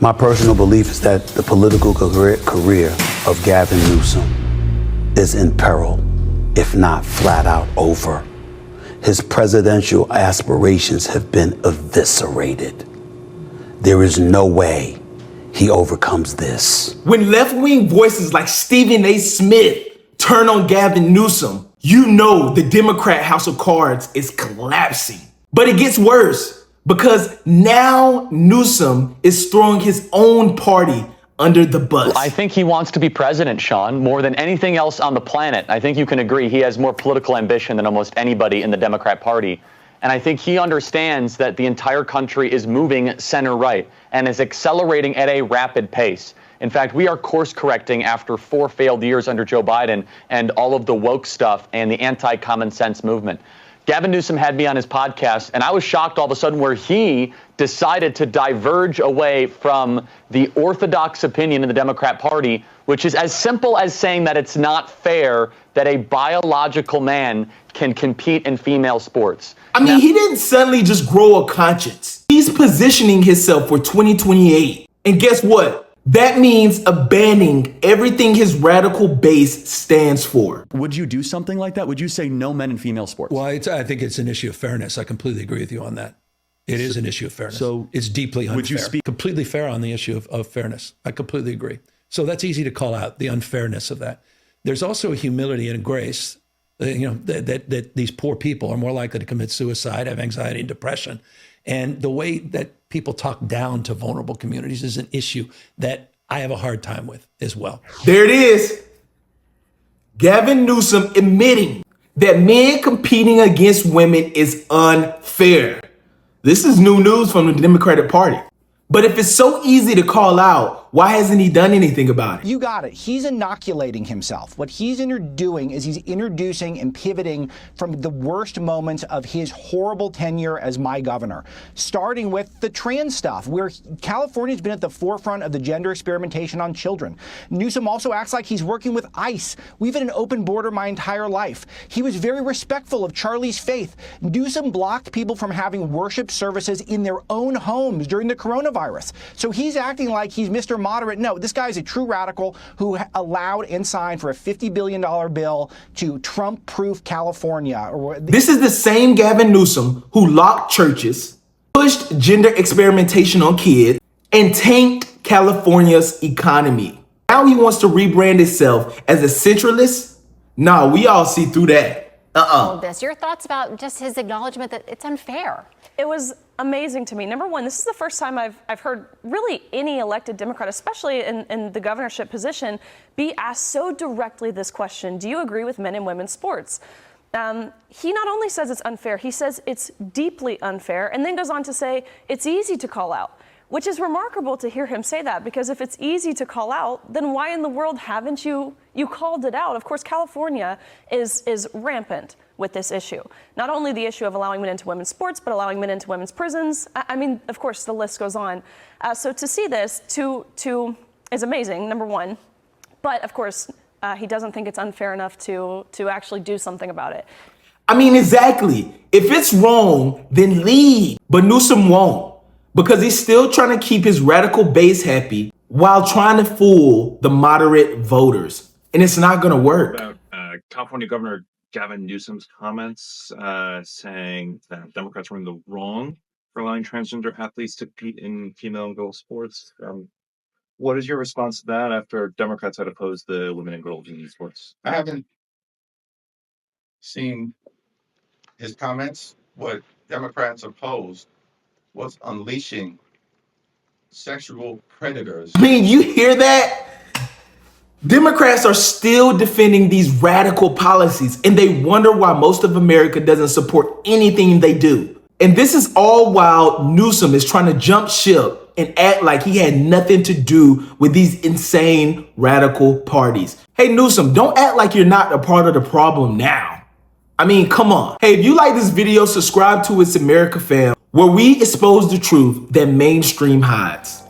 My personal belief is that the political career of Gavin Newsom is in peril, if not flat out over. His presidential aspirations have been eviscerated. There is no way he overcomes this. When left-wing voices like Stephen A. Smith turn on Gavin Newsom, you know the Democrat House of Cards is collapsing. But it gets worse because now Newsom is throwing his own party under the bus. I think he wants to be president, Sean, more than anything else on the planet. I think you can agree he has more political ambition than almost anybody in the Democrat Party. And I think he understands that the entire country is moving center-right and is accelerating at a rapid pace. In fact, we are course correcting after 4 failed years under Joe Biden and all of the woke stuff and the anti-common sense movement. Gavin Newsom had me on his podcast, and I was shocked all of a sudden where he decided to diverge away from the orthodox opinion in the Democrat Party, which is as simple as saying that it's not fair that a biological man can compete in female sports. I mean, he didn't suddenly just grow a conscience. He's positioning himself for 2028. And guess what? That means abandoning everything his radical base stands for. Would you do something like that? Would you say no men in female sports? Well, I think it's an issue of fairness. I completely agree with you on that. It is an issue of fairness. So it's deeply unfair. Would you speak completely fair on the issue of fairness? I completely agree. So that's easy to call out, the unfairness of that. There's also a humility and a grace, that these poor people are more likely to commit suicide, have anxiety and depression. And the way that people talk down to vulnerable communities is an issue that I have a hard time with as well. There it is. Gavin Newsom admitting that men competing against women is unfair. This is new news from the Democratic Party. But if it's so easy to call out, why hasn't he done anything about it? You got it. He's inoculating himself. What he's doing is he's introducing and pivoting from the worst moments of his horrible tenure as my governor, starting with the trans stuff, where California's been at the forefront of the gender experimentation on children. Newsom also acts like he's working with ICE. We've had an open border my entire life. He was very respectful of Charlie's faith. Newsom blocked people from having worship services in their own homes during the coronavirus. So he's acting like he's Mr. Moderate. No, this guy is a true radical who allowed and signed for a $50 billion bill to Trump-proof California. This is the same Gavin Newsom who locked churches, pushed gender experimentation on kids, and tanked California's economy. Now he wants to rebrand himself as a centralist? Nah, we all see through that. Your thoughts about just his acknowledgement that it's unfair? It was amazing to me. Number one, this is the first time I've heard really any elected Democrat, especially in the governorship position, be asked so directly this question: do you agree with men and women's sports? He not only says it's unfair, he says it's deeply unfair, and then goes on to say it's easy to call out, which is remarkable to hear him say that, because if it's easy to call out, then why in the world haven't you called it out? Of course, California is rampant with this issue. Not only the issue of allowing men into women's sports, but allowing men into women's prisons. I mean, of course, the list goes on. So to see this is amazing, number one. But of course, he doesn't think it's unfair enough to actually do something about it. I mean, exactly. If it's wrong, then leave. But Newsom won't, because he's still trying to keep his radical base happy while trying to fool the moderate voters. And it's not going to work. About California Governor Gavin Newsom's comments saying that Democrats were in the wrong for allowing transgender athletes to compete in female and girls sports. What is your response to that after Democrats had opposed the women and girls in sports? I haven't seen his comments. What Democrats opposed was unleashing sexual predators. I mean, you hear that? Democrats are still defending these radical policies, and they wonder why most of America doesn't support anything they do. And this is all while Newsom is trying to jump ship and act like he had nothing to do with these insane radical parties. Hey, Newsom, don't act like you're not a part of the problem now. I mean, come on. Hey, if you like this video, subscribe to It's America Fam, where we expose the truth that mainstream hides.